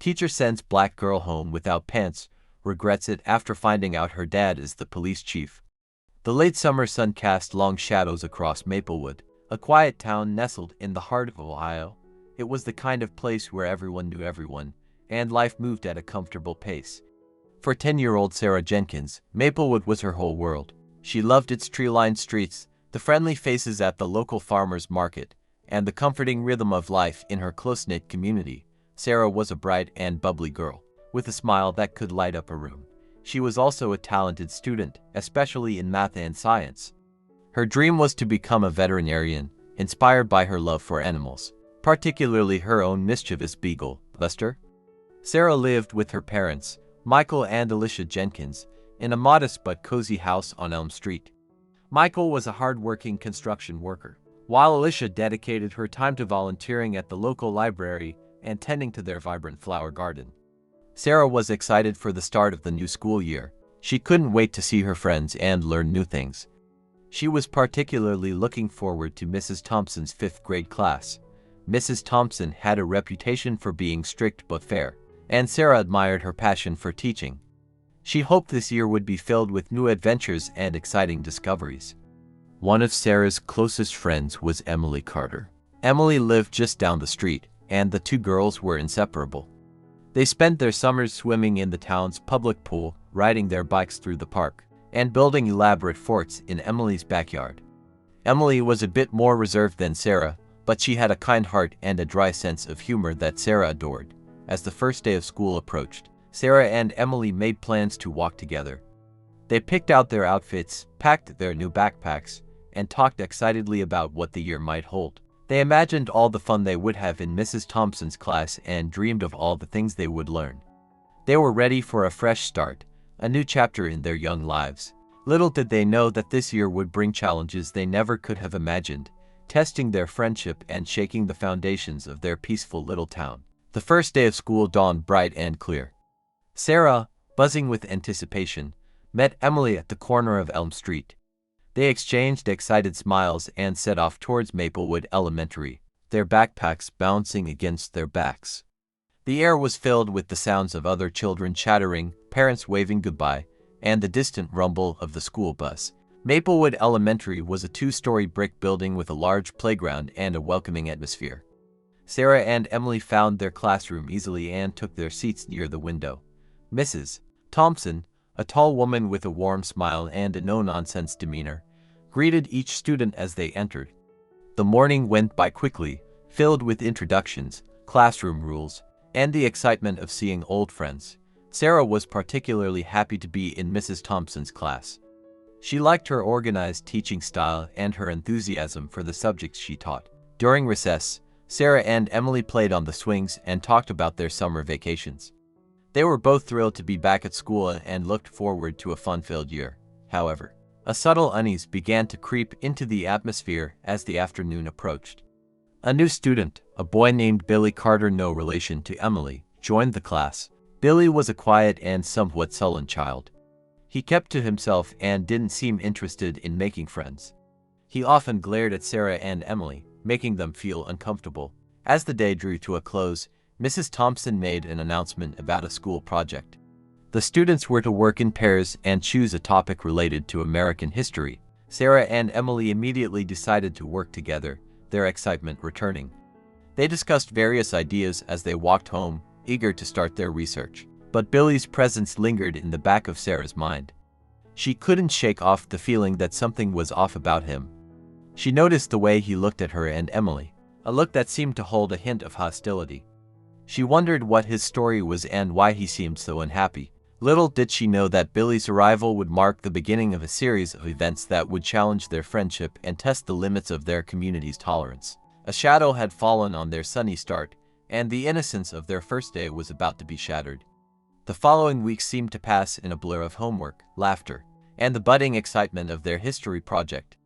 Teacher sends black girl home without pants, regrets it after finding out her dad is the police chief. The late summer sun cast long shadows across Maplewood, a quiet town nestled in the heart of Ohio. It was the kind of place where everyone knew everyone, and life moved at a comfortable pace. For 10-year-old Sarah Jenkins, Maplewood was her whole world. She loved its tree-lined streets, the friendly faces at the local farmers market, and the comforting rhythm of life in her close-knit community. Sarah was a bright and bubbly girl, with a smile that could light up a room. She was also a talented student, especially in math and science. Her dream was to become a veterinarian, inspired by her love for animals, particularly her own mischievous beagle, Buster. Sarah lived with her parents, Michael and Alicia Jenkins, in a modest but cozy house on Elm Street. Michael was a hard-working construction worker, while Alicia dedicated her time to volunteering at the local library and tending to their vibrant flower garden. Sarah was excited for the start of the new school year. She couldn't wait to see her friends and learn new things. She was particularly looking forward to Mrs. Thompson's 5th grade class. Mrs. Thompson had a reputation for being strict but fair, and Sarah admired her passion for teaching. She hoped this year would be filled with new adventures and exciting discoveries. One of Sarah's closest friends was Emily Carter. Emily lived just down the street, and the two girls were inseparable. They spent their summers swimming in the town's public pool, riding their bikes through the park, and building elaborate forts in Emily's backyard. Emily was a bit more reserved than Sarah, but she had a kind heart and a dry sense of humor that Sarah adored. As the first day of school approached, Sarah and Emily made plans to walk together. They picked out their outfits, packed their new backpacks, and talked excitedly about what the year might hold. They imagined all the fun they would have in Mrs. Thompson's class and dreamed of all the things they would learn. They were ready for a fresh start, a new chapter in their young lives. Little did they know that this year would bring challenges they never could have imagined, testing their friendship and shaking the foundations of their peaceful little town. The first day of school dawned bright and clear. Sarah, buzzing with anticipation, met Emily at the corner of Elm Street. They exchanged excited smiles and set off towards Maplewood Elementary, their backpacks bouncing against their backs. The air was filled with the sounds of other children chattering, parents waving goodbye, and the distant rumble of the school bus. Maplewood Elementary was a 2-story brick building with a large playground and a welcoming atmosphere. Sarah and Emily found their classroom easily and took their seats near the window. Mrs. Thompson, a tall woman with a warm smile and a no-nonsense demeanor, greeted each student as they entered. The morning went by quickly, filled with introductions, classroom rules, and the excitement of seeing old friends. Sarah was particularly happy to be in Mrs. Thompson's class. She liked her organized teaching style and her enthusiasm for the subjects she taught. During recess, Sarah and Emily played on the swings and talked about their summer vacations. They were both thrilled to be back at school and looked forward to a fun-filled year. However, a subtle unease began to creep into the atmosphere as the afternoon approached. A new student, a boy named Billy Carter, no relation to Emily, joined the class. Billy was a quiet and somewhat sullen child. He kept to himself and didn't seem interested in making friends. He often glared at Sarah and Emily, making them feel uncomfortable. As the day drew to a close, Mrs. Thompson made an announcement about a school project. The students were to work in pairs and choose a topic related to American history. Sarah and Emily immediately decided to work together, their excitement returning. They discussed various ideas as they walked home, eager to start their research. But Billy's presence lingered in the back of Sarah's mind. She couldn't shake off the feeling that something was off about him. She noticed the way he looked at her and Emily, a look that seemed to hold a hint of hostility. She wondered what his story was and why he seemed so unhappy. Little did she know that Billy's arrival would mark the beginning of a series of events that would challenge their friendship and test the limits of their community's tolerance. A shadow had fallen on their sunny start, and the innocence of their first day was about to be shattered. The following weeks seemed to pass in a blur of homework, laughter, and the budding excitement of their history project.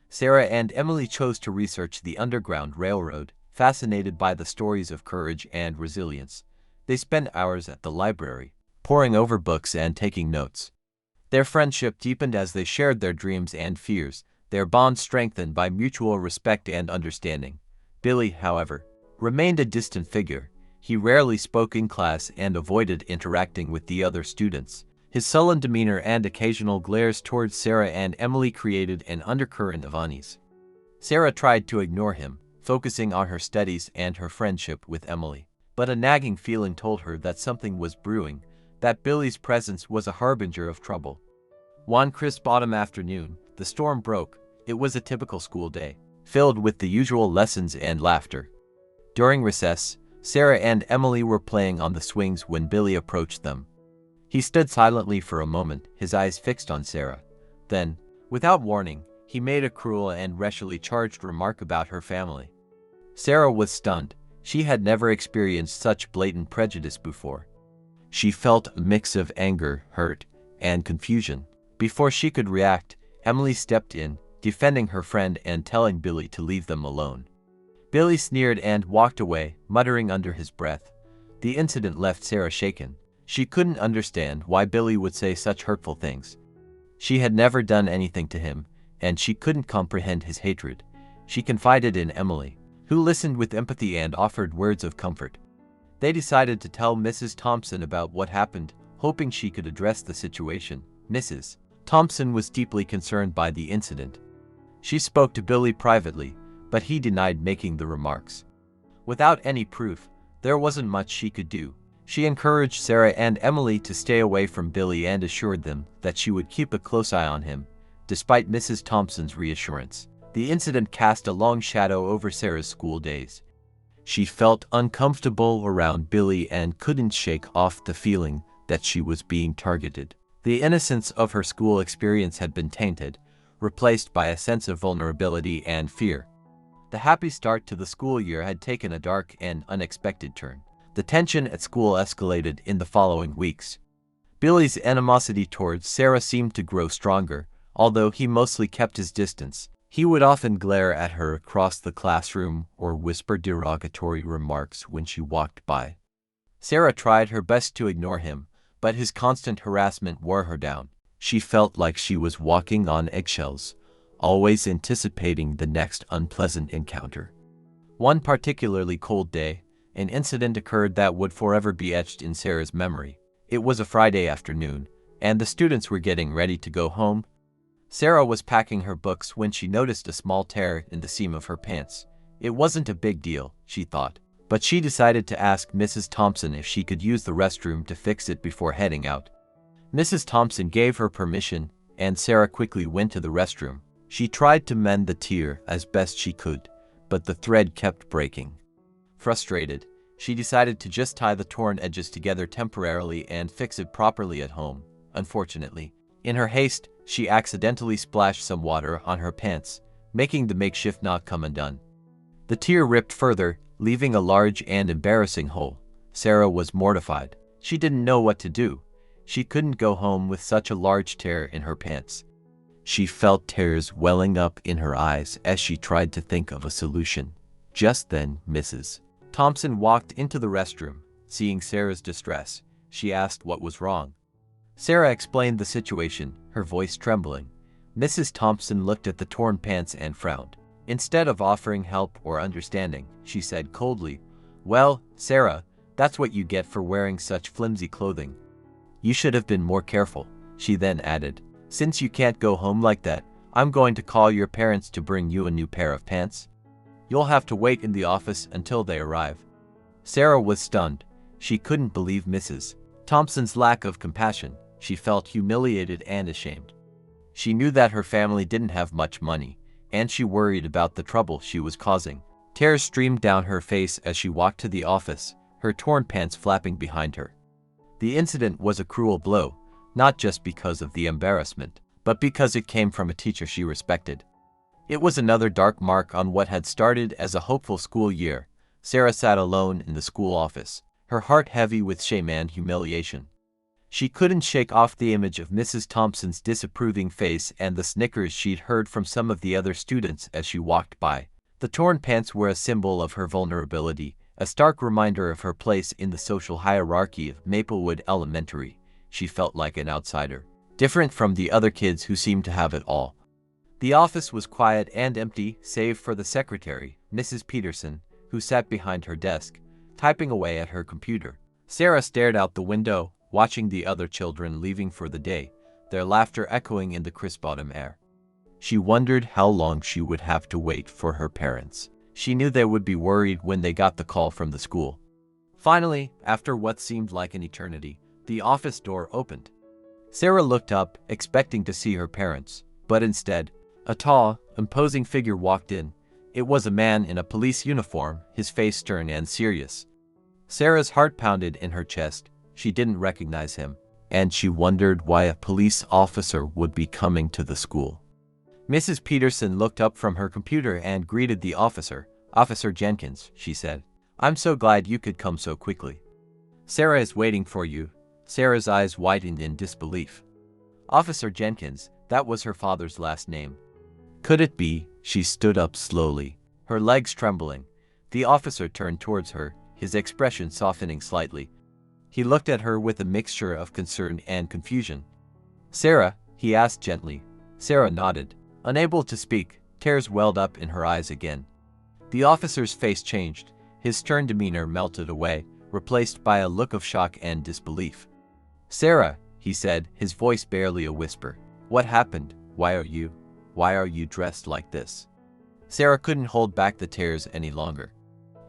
Sarah and Emily chose to research the Underground Railroad, fascinated by the stories of courage and resilience. They spent hours at the library, poring over books and taking notes. Their friendship deepened as they shared their dreams and fears, their bond strengthened by mutual respect and understanding. Billy, however, remained a distant figure. He rarely spoke in class and avoided interacting with the other students. His sullen demeanor and occasional glares towards Sarah and Emily created an undercurrent of unease. Sarah tried to ignore him, focusing on her studies and her friendship with Emily. But a nagging feeling told her that something was brewing, that Billy's presence was a harbinger of trouble. One crisp autumn afternoon, the storm broke. It was a typical school day, filled with the usual lessons and laughter. During recess, Sarah and Emily were playing on the swings when Billy approached them. He stood silently for a moment, his eyes fixed on Sarah. Then, without warning, he made a cruel and racially charged remark about her family. Sarah was stunned. She had never experienced such blatant prejudice before. She felt a mix of anger, hurt, and confusion. Before she could react, Emily stepped in, defending her friend and telling Billy to leave them alone. Billy sneered and walked away, muttering under his breath. The incident left Sarah shaken. She couldn't understand why Billy would say such hurtful things. She had never done anything to him, and she couldn't comprehend his hatred. She confided in Emily, who listened with empathy and offered words of comfort. They decided to tell Mrs. Thompson about what happened, hoping she could address the situation. Mrs. Thompson was deeply concerned by the incident. She spoke to Billy privately, but he denied making the remarks. Without any proof, there wasn't much she could do. She encouraged Sarah and Emily to stay away from Billy and assured them that she would keep a close eye on him. Despite Mrs. Thompson's reassurance, the incident cast a long shadow over Sarah's school days. She felt uncomfortable around Billy and couldn't shake off the feeling that she was being targeted. The innocence of her school experience had been tainted, replaced by a sense of vulnerability and fear. The happy start to the school year had taken a dark and unexpected turn. The tension at school escalated in the following weeks. Billy's animosity towards Sarah seemed to grow stronger, although he mostly kept his distance. He would often glare at her across the classroom or whisper derogatory remarks when she walked by. Sarah tried her best to ignore him, but his constant harassment wore her down. She felt like she was walking on eggshells, always anticipating the next unpleasant encounter. One particularly cold day, an incident occurred that would forever be etched in Sarah's memory. It was a Friday afternoon, and the students were getting ready to go home. Sarah was packing her books when she noticed a small tear in the seam of her pants. It wasn't a big deal, she thought, but she decided to ask Mrs. Thompson if she could use the restroom to fix it before heading out. Mrs. Thompson gave her permission, and Sarah quickly went to the restroom. She tried to mend the tear as best she could, but the thread kept breaking. Frustrated, she decided to just tie the torn edges together temporarily and fix it properly at home. Unfortunately, in her haste, she accidentally splashed some water on her pants, making the makeshift knot come undone. The tear ripped further, leaving a large and embarrassing hole. Sarah was mortified. She didn't know what to do. She couldn't go home with such a large tear in her pants. She felt tears welling up in her eyes as she tried to think of a solution. Just then, Mrs. Thompson walked into the restroom. Seeing Sarah's distress, she asked what was wrong. Sarah explained the situation, her voice trembling. Mrs. Thompson looked at the torn pants and frowned. Instead of offering help or understanding, she said coldly, "Well, Sarah, that's what you get for wearing such flimsy clothing. You should have been more careful." She then added, "Since you can't go home like that, I'm going to call your parents to bring you a new pair of pants. You'll have to wait in the office until they arrive." Sarah was stunned. She couldn't believe Mrs. Thompson's lack of compassion. She felt humiliated and ashamed. She knew that her family didn't have much money, and she worried about the trouble she was causing. Tears streamed down her face as she walked to the office, her torn pants flapping behind her. The incident was a cruel blow, not just because of the embarrassment, but because it came from a teacher she respected. It was another dark mark on what had started as a hopeful school year. Sarah sat alone in the school office, her heart heavy with shame and humiliation. She couldn't shake off the image of Mrs. Thompson's disapproving face and the snickers she'd heard from some of the other students as she walked by. The torn pants were a symbol of her vulnerability, a stark reminder of her place in the social hierarchy of Maplewood Elementary. She felt like an outsider, different from the other kids who seemed to have it all. The office was quiet and empty, save for the secretary, Mrs. Peterson, who sat behind her desk, typing away at her computer. Sarah stared out the window, watching the other children leaving for the day, their laughter echoing in the crisp autumn air. She wondered how long she would have to wait for her parents. She knew they would be worried when they got the call from the school. Finally, after what seemed like an eternity, the office door opened. Sarah looked up, expecting to see her parents, but instead, a tall, imposing figure walked in. It was a man in a police uniform, his face stern and serious. Sarah's heart pounded in her chest. She didn't recognize him, and she wondered why a police officer would be coming to the school. Mrs. Peterson looked up from her computer and greeted the officer. "Officer Jenkins," she said. "I'm so glad you could come so quickly." "Sarah is waiting for you." Sarah's eyes widened in disbelief. Officer Jenkins, that was her father's last name. Could it be? She stood up slowly, her legs trembling. The officer turned towards her, his expression softening slightly. He looked at her with a mixture of concern and confusion. "Sarah?" he asked gently. Sarah nodded. Unable to speak, tears welled up in her eyes again. The officer's face changed. His stern demeanor melted away, replaced by a look of shock and disbelief. "Sarah," he said, his voice barely a whisper. "What happened? Why are you dressed like this?" Sarah couldn't hold back the tears any longer.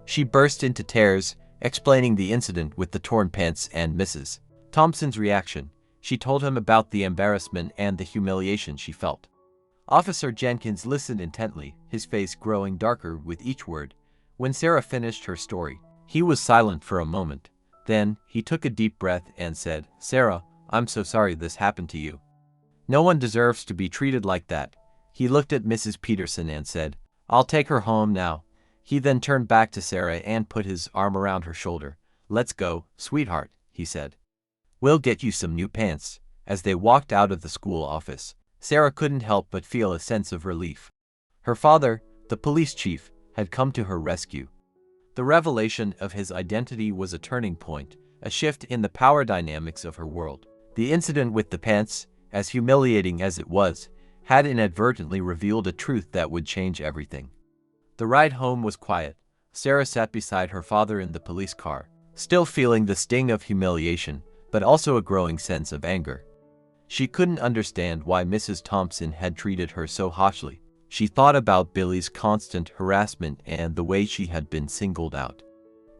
She burst into tears, explaining the incident with the torn pants and Mrs. Thompson's reaction. She told him about the embarrassment and the humiliation she felt. Officer Jenkins listened intently, his face growing darker with each word. When Sarah finished her story, he was silent for a moment. Then, he took a deep breath and said, "Sarah, I'm so sorry this happened to you. No one deserves to be treated like that." He looked at Mrs. Peterson and said, "I'll take her home now." He then turned back to Sarah and put his arm around her shoulder. "Let's go, sweetheart," he said. "We'll get you some new pants." As they walked out of the school office, Sarah couldn't help but feel a sense of relief. Her father, the police chief, had come to her rescue. The revelation of his identity was a turning point, a shift in the power dynamics of her world. The incident with the pants, as humiliating as it was, had inadvertently revealed a truth that would change everything. The ride home was quiet. Sarah sat beside her father in the police car, still feeling the sting of humiliation, but also a growing sense of anger. She couldn't understand why Mrs. Thompson had treated her so harshly. She thought about Billy's constant harassment and the way she had been singled out.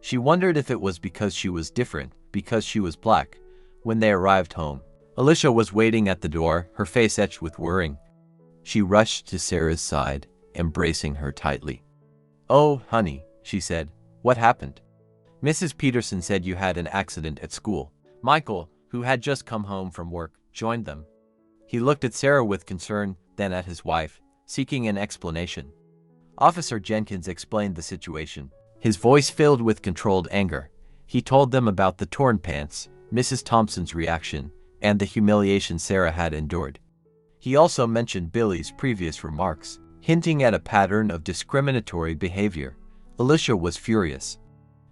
She wondered if it was because she was different, because she was black. When they arrived home, Alicia was waiting at the door, her face etched with worrying. She rushed to Sarah's side, embracing her tightly. "Oh, honey," she said. "What happened?" "Mrs. Peterson said you had an accident at school." Michael, who had just come home from work, joined them. He looked at Sarah with concern, then at his wife, seeking an explanation. Officer Jenkins explained the situation, his voice filled with controlled anger. He told them about the torn pants, Mrs. Thompson's reaction, and the humiliation Sarah had endured. He also mentioned Billy's previous remarks, hinting at a pattern of discriminatory behavior. Alicia was furious.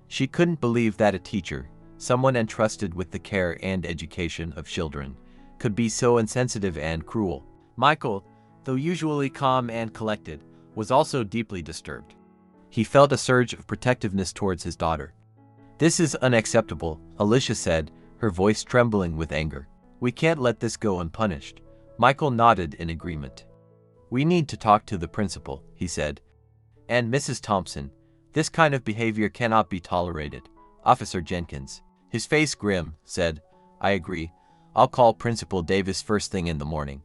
She couldn't believe that a teacher, someone entrusted with the care and education of children, could be so insensitive and cruel. Michael, though usually calm and collected, was also deeply disturbed. He felt a surge of protectiveness towards his daughter. "This is unacceptable," Alicia said, her voice trembling with anger. "We can't let this go unpunished." Michael nodded in agreement. "We need to talk to the principal," he said. "And Mrs. Thompson, this kind of behavior cannot be tolerated." Officer Jenkins, his face grim, said, "I agree. I'll call Principal Davis first thing in the morning.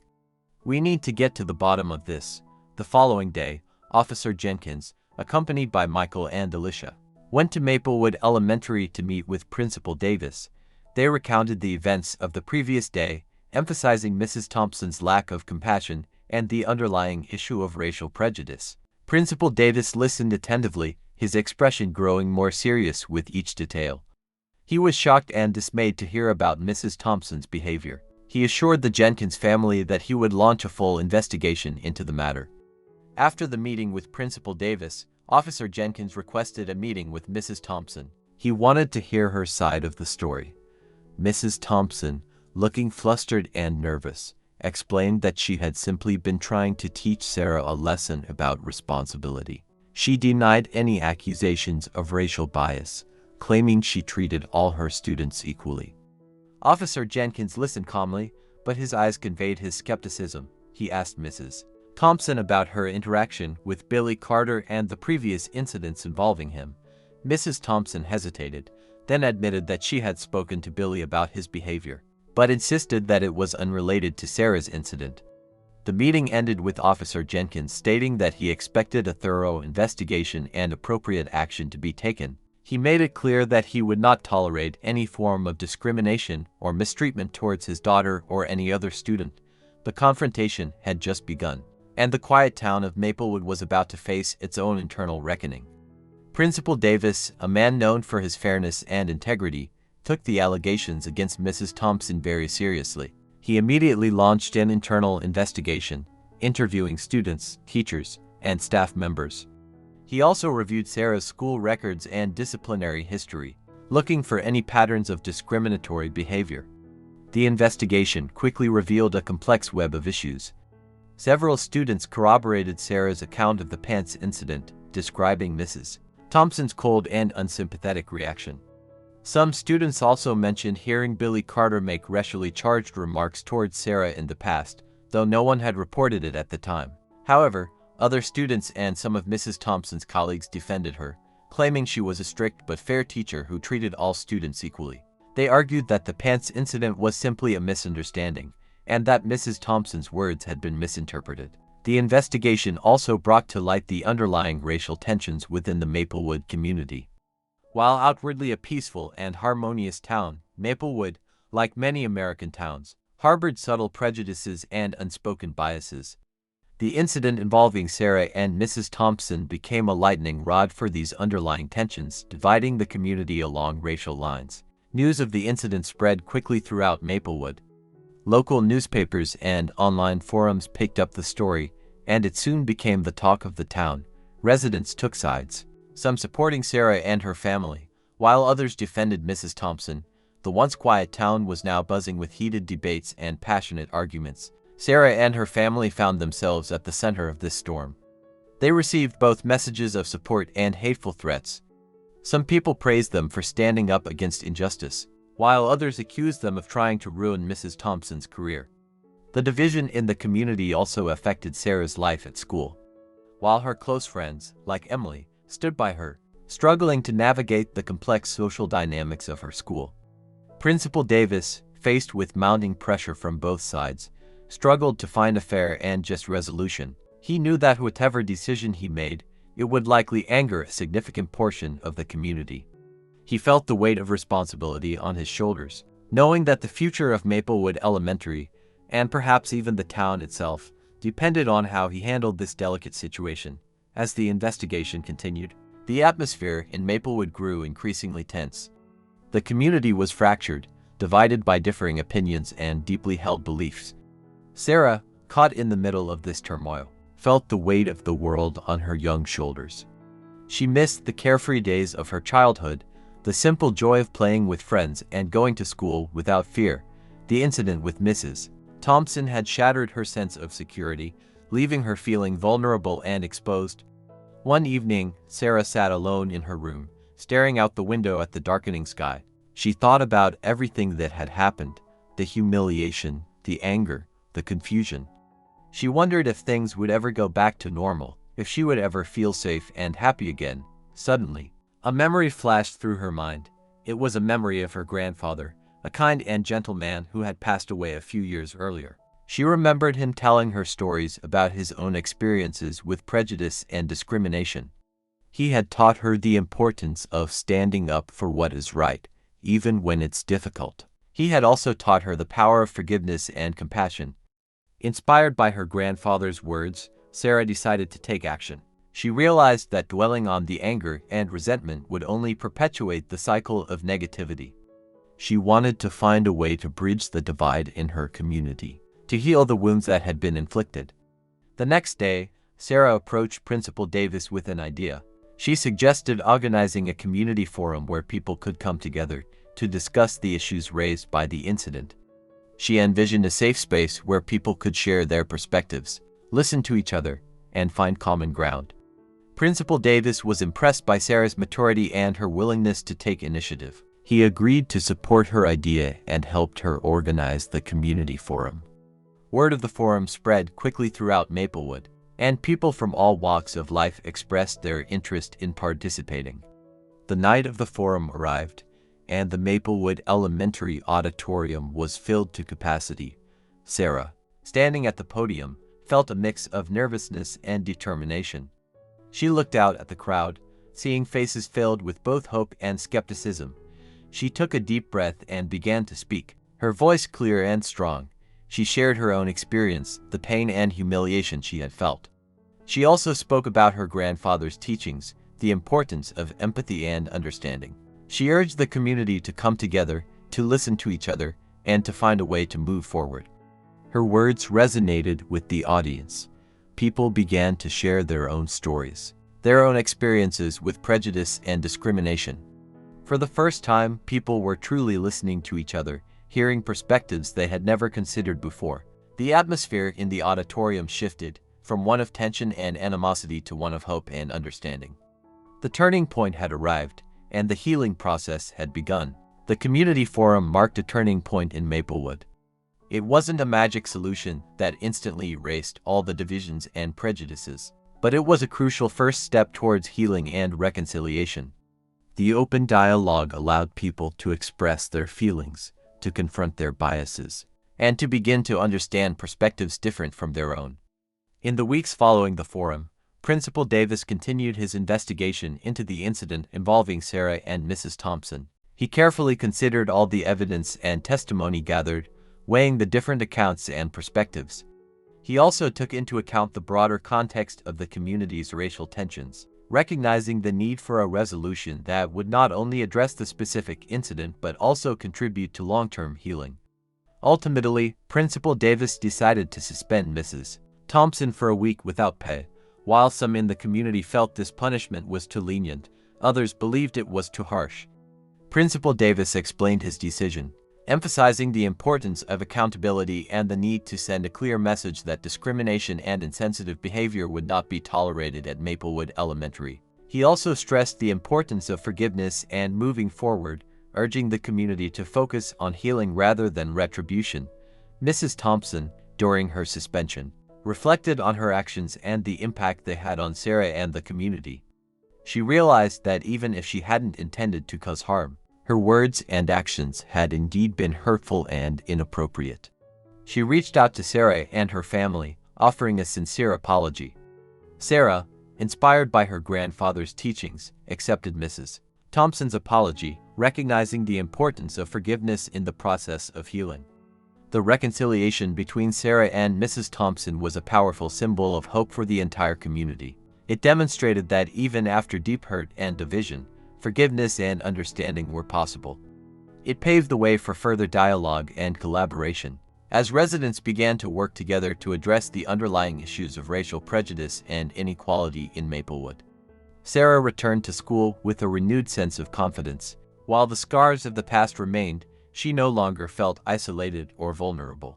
We need to get to the bottom of this." The following day, Officer Jenkins, accompanied by Michael and Alicia, went to Maplewood Elementary to meet with Principal Davis. They recounted the events of the previous day, emphasizing Mrs. Thompson's lack of compassion and the underlying issue of racial prejudice. Principal Davis listened attentively, his expression growing more serious with each detail. He was shocked and dismayed to hear about Mrs. Thompson's behavior. He assured the Jenkins family that he would launch a full investigation into the matter. After the meeting with Principal Davis, Officer Jenkins requested a meeting with Mrs. Thompson. He wanted to hear her side of the story. Mrs. Thompson, looking flustered and nervous, explained that she had simply been trying to teach Sarah a lesson about responsibility. She denied any accusations of racial bias, claiming she treated all her students equally. Officer Jenkins listened calmly, but his eyes conveyed his skepticism. He asked Mrs. Thompson about her interaction with Billy Carter and the previous incidents involving him. Mrs. Thompson hesitated, then admitted that she had spoken to Billy about his behavior, but insisted that it was unrelated to Sarah's incident. The meeting ended with Officer Jenkins stating that he expected a thorough investigation and appropriate action to be taken. He made it clear that he would not tolerate any form of discrimination or mistreatment towards his daughter or any other student. The confrontation had just begun, and the quiet town of Maplewood was about to face its own internal reckoning. Principal Davis, a man known for his fairness and integrity, took the allegations against Mrs. Thompson very seriously. He immediately launched an internal investigation, interviewing students, teachers, and staff members. He also reviewed Sarah's school records and disciplinary history, looking for any patterns of discriminatory behavior. The investigation quickly revealed a complex web of issues. Several students corroborated Sarah's account of the pants incident, describing Mrs. Thompson's cold and unsympathetic reaction. Some students also mentioned hearing Billy Carter make racially charged remarks towards Sarah in the past, though no one had reported it at the time. However, other students and some of Mrs. Thompson's colleagues defended her, claiming she was a strict but fair teacher who treated all students equally. They argued that the pants incident was simply a misunderstanding, and that Mrs. Thompson's words had been misinterpreted. The investigation also brought to light the underlying racial tensions within the Maplewood community. While outwardly a peaceful and harmonious town, Maplewood, like many American towns, harbored subtle prejudices and unspoken biases. The incident involving Sarah and Mrs. Thompson became a lightning rod for these underlying tensions, dividing the community along racial lines. News of the incident spread quickly throughout Maplewood. Local newspapers and online forums picked up the story, and it soon became the talk of the town. Residents took sides, some supporting Sarah and her family, while others defended Mrs. Thompson. The once quiet town was now buzzing with heated debates and passionate arguments. Sarah and her family found themselves at the center of this storm. They received both messages of support and hateful threats. Some people praised them for standing up against injustice, while others accused them of trying to ruin Mrs. Thompson's career. The division in the community also affected Sarah's life at school. While her close friends, like Emily, stood by her, struggling to navigate the complex social dynamics of her school. Principal Davis, faced with mounting pressure from both sides, struggled to find a fair and just resolution. He knew that whatever decision he made, it would likely anger a significant portion of the community. He felt the weight of responsibility on his shoulders, knowing that the future of Maplewood Elementary, and perhaps even the town itself, depended on how he handled this delicate situation. As the investigation continued, the atmosphere in Maplewood grew increasingly tense. The community was fractured, divided by differing opinions and deeply held beliefs. Sarah, caught in the middle of this turmoil, felt the weight of the world on her young shoulders. She missed the carefree days of her childhood, the simple joy of playing with friends and going to school without fear. The incident with Mrs. Thompson had shattered her sense of security, leaving her feeling vulnerable and exposed. One evening, Sarah sat alone in her room, staring out the window at the darkening sky. She thought about everything that had happened, the humiliation, the anger, the confusion. She wondered if things would ever go back to normal, if she would ever feel safe and happy again. Suddenly, a memory flashed through her mind. It was a memory of her grandfather, a kind and gentle man who had passed away a few years earlier. She remembered him telling her stories about his own experiences with prejudice and discrimination. He had taught her the importance of standing up for what is right, even when it's difficult. He had also taught her the power of forgiveness and compassion. Inspired by her grandfather's words, Sarah decided to take action. She realized that dwelling on the anger and resentment would only perpetuate the cycle of negativity. She wanted to find a way to bridge the divide in her community, to heal the wounds that had been inflicted. The next day, Sarah approached Principal Davis with an idea. She suggested organizing a community forum where people could come together to discuss the issues raised by the incident. She envisioned a safe space where people could share their perspectives, listen to each other, and find common ground. Principal Davis was impressed by Sarah's maturity and her willingness to take initiative. He agreed to support her idea and helped her organize the community forum. Word of the forum spread quickly throughout Maplewood, and people from all walks of life expressed their interest in participating. The night of the forum arrived, and the Maplewood Elementary auditorium was filled to capacity. Sarah, standing at the podium, felt a mix of nervousness and determination. She looked out at the crowd, seeing faces filled with both hope and skepticism. She took a deep breath and began to speak, her voice clear and strong. She shared her own experience, the pain and humiliation she had felt. She also spoke about her grandfather's teachings, the importance of empathy and understanding. She urged the community to come together, to listen to each other, and to find a way to move forward. Her words resonated with the audience. People began to share their own stories, their own experiences with prejudice and discrimination. For the first time, people were truly listening to each other, hearing perspectives they had never considered before. The atmosphere in the auditorium shifted from one of tension and animosity to one of hope and understanding. The turning point had arrived, and the healing process had begun. The community forum marked a turning point in Maplewood. It wasn't a magic solution that instantly erased all the divisions and prejudices, but it was a crucial first step towards healing and reconciliation. The open dialogue allowed people to express their feelings, to confront their biases, and to begin to understand perspectives different from their own. In the weeks following the forum, Principal Davis continued his investigation into the incident involving Sarah and Mrs. Thompson. He carefully considered all the evidence and testimony gathered, weighing the different accounts and perspectives. He also took into account the broader context of the community's racial tensions, recognizing the need for a resolution that would not only address the specific incident but also contribute to long-term healing. Ultimately, Principal Davis decided to suspend Mrs. Thompson for a week without pay. While some in the community felt this punishment was too lenient, others believed it was too harsh. Principal Davis explained his decision, emphasizing the importance of accountability and the need to send a clear message that discrimination and insensitive behavior would not be tolerated at Maplewood Elementary. He also stressed the importance of forgiveness and moving forward, urging the community to focus on healing rather than retribution. Mrs. Thompson, during her suspension, reflected on her actions and the impact they had on Sarah and the community. She realized that even if she hadn't intended to cause harm, her words and actions had indeed been hurtful and inappropriate. She reached out to Sarah and her family, offering a sincere apology. Sarah, inspired by her grandfather's teachings, accepted Mrs. Thompson's apology, recognizing the importance of forgiveness in the process of healing. The reconciliation between Sarah and Mrs. Thompson was a powerful symbol of hope for the entire community. It demonstrated that even after deep hurt and division, forgiveness and understanding were possible. It paved the way for further dialogue and collaboration, as residents began to work together to address the underlying issues of racial prejudice and inequality in Maplewood. Sarah returned to school with a renewed sense of confidence. While the scars of the past remained, she no longer felt isolated or vulnerable.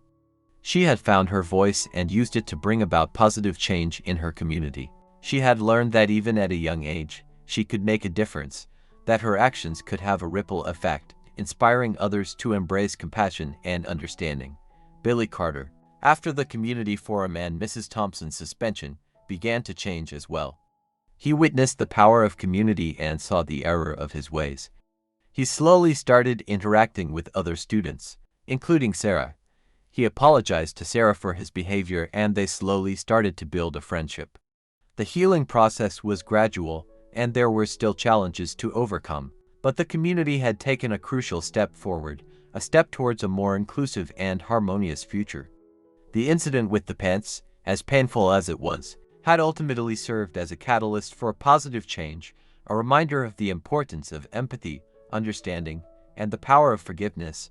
She had found her voice and used it to bring about positive change in her community. She had learned that even at a young age, she could make a difference, that her actions could have a ripple effect, inspiring others to embrace compassion and understanding. Billy Carter, after the community forum and Mrs. Thompson's suspension, began to change as well. He witnessed the power of community and saw the error of his ways. He slowly started interacting with other students, including Sarah. He apologized to Sarah for his behavior and they slowly started to build a friendship. The healing process was gradual and there were still challenges to overcome, but the community had taken a crucial step forward, a step towards a more inclusive and harmonious future. The incident with the pants, as painful as it was, had ultimately served as a catalyst for positive change, a reminder of the importance of empathy, understanding, and the power of forgiveness.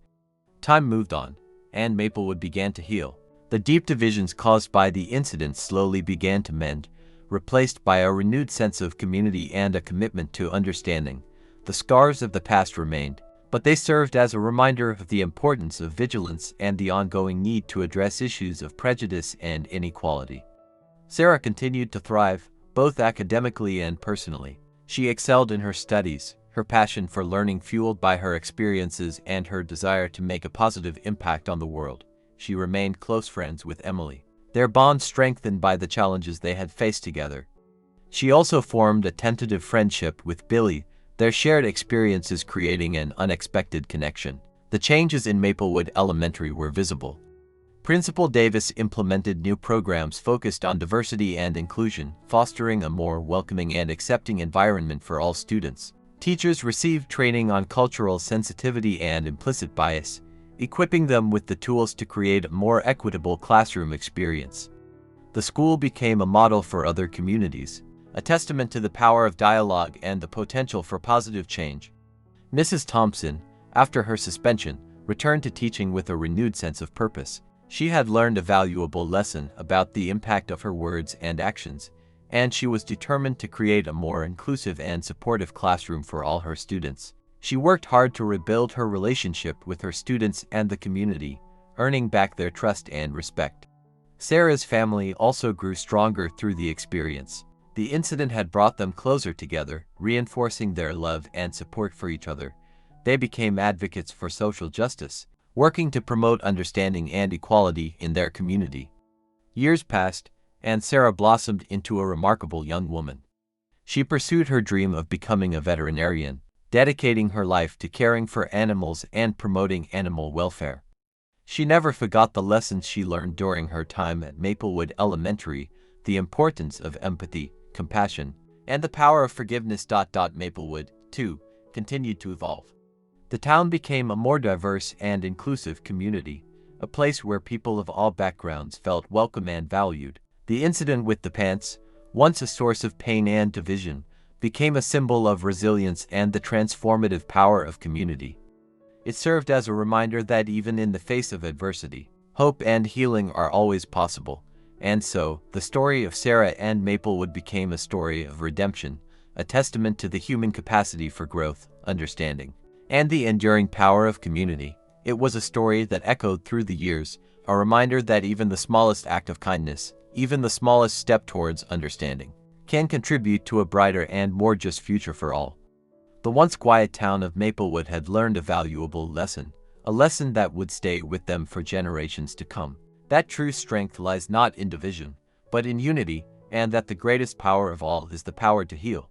Time moved on, and Maplewood began to heal. The deep divisions caused by the incident slowly began to mend, replaced by a renewed sense of community and a commitment to understanding. The scars of the past remained, but they served as a reminder of the importance of vigilance and the ongoing need to address issues of prejudice and inequality. Sarah continued to thrive, both academically and personally. She excelled in her studies, her passion for learning fueled by her experiences and her desire to make a positive impact on the world. She remained close friends with Emily, their bond strengthened by the challenges they had faced together. She also formed a tentative friendship with Billy, their shared experiences creating an unexpected connection. The changes in Maplewood Elementary were visible. Principal Davis implemented new programs focused on diversity and inclusion, fostering a more welcoming and accepting environment for all students. Teachers received training on cultural sensitivity and implicit bias, equipping them with the tools to create a more equitable classroom experience. The school became a model for other communities, a testament to the power of dialogue and the potential for positive change. Mrs. Thompson, after her suspension, returned to teaching with a renewed sense of purpose. She had learned a valuable lesson about the impact of her words and actions, and she was determined to create a more inclusive and supportive classroom for all her students. She worked hard to rebuild her relationship with her students and the community, earning back their trust and respect. Sarah's family also grew stronger through the experience. The incident had brought them closer together, reinforcing their love and support for each other. They became advocates for social justice, working to promote understanding and equality in their community. Years passed, and Sarah blossomed into a remarkable young woman. She pursued her dream of becoming a veterinarian, dedicating her life to caring for animals and promoting animal welfare. She never forgot the lessons she learned during her time at Maplewood Elementary, the importance of empathy, compassion, and the power of forgiveness. Maplewood, too, continued to evolve. The town became a more diverse and inclusive community, a place where people of all backgrounds felt welcome and valued. The incident with the pants, once a source of pain and division, became a symbol of resilience and the transformative power of community. It served as a reminder that even in the face of adversity, hope and healing are always possible. And so, the story of Sarah and Maplewood became a story of redemption, a testament to the human capacity for growth, understanding, and the enduring power of community. It was a story that echoed through the years, a reminder that even the smallest act of kindness, even the smallest step towards understanding, can contribute to a brighter and more just future for all. The once quiet town of Maplewood had learned a valuable lesson, a lesson that would stay with them for generations to come. That true strength lies not in division, but in unity, and that the greatest power of all is the power to heal.